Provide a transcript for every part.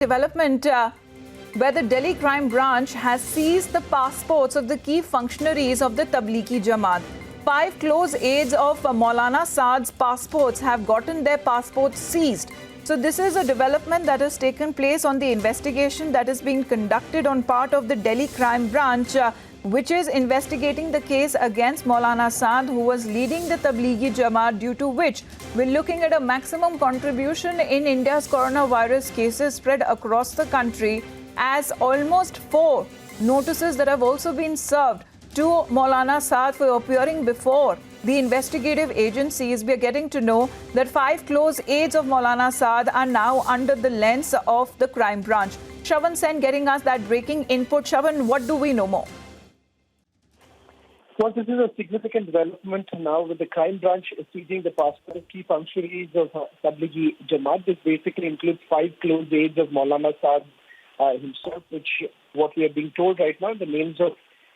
Development where the Delhi crime branch has seized the passports of the key functionaries of the Tablighi Jamaat. 5 close aides of Maulana Saad's passports have gotten their passports seized. So this is a development that has taken place on the investigation that is being conducted on part of the Delhi crime branch, which is investigating the case against Maulana Saad, who was leading the Tablighi Jamaat, due to which we're looking at a maximum contribution in India's coronavirus cases spread across the country, as almost 4 notices that have also been served to Maulana Saad for appearing before the investigative agencies. We are getting to know that 5 close aides of Maulana Saad are now under the lens of the crime branch. Shravan Sen getting us that breaking input. Shravan, what do we know more? Well, this is a significant development now with the crime branch seizing the passport of key functionaries of Tablighi Jamaat. This basically includes 5 close aides of Maulana Saad himself, which what we are being told right now, the names of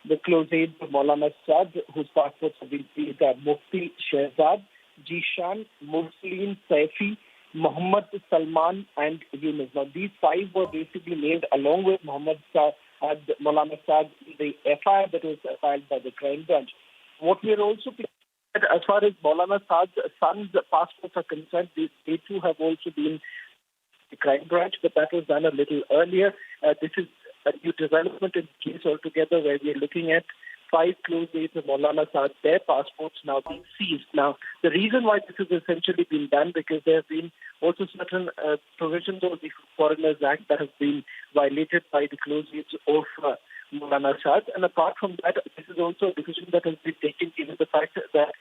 the close aides of Maulana Saad, whose passports have been seized, are Mufti Shehzad, Jishan, Mursaleen Saifi, Muhammad Salman and Yunus. Now, these 5 were basically named along with Maulana Saad in the FIR that was filed by the crime branch. What we are also as far as Maulana Saad's son's passports are concerned, they too have also been the crime branch, but that was done a little earlier. This is a new development in the case altogether, where we are looking at 5 close aides of Maulana Saad, their passports now being seized. Now, the reason why this has essentially been done, because there have been also certain provisions of the Foreigners Act that have been violated by the close aides of Maulana Saad. And apart from that, this is also a decision that has been taken given the fact that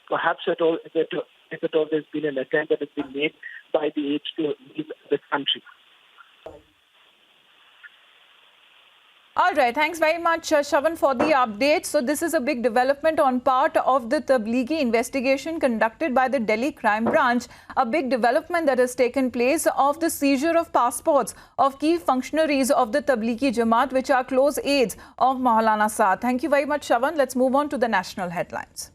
perhaps if at all there's been an attempt that has been made by the aides to leave the country. All right, thanks very much, Shravan, for the update. So this is a big development on part of the Tablighi investigation conducted by the Delhi crime branch, a big development that has taken place of the seizure of passports of key functionaries of the Tablighi Jamaat, which are close aides of Maulana Saad. Thank you very much, Shravan. Let's move on to the national headlines.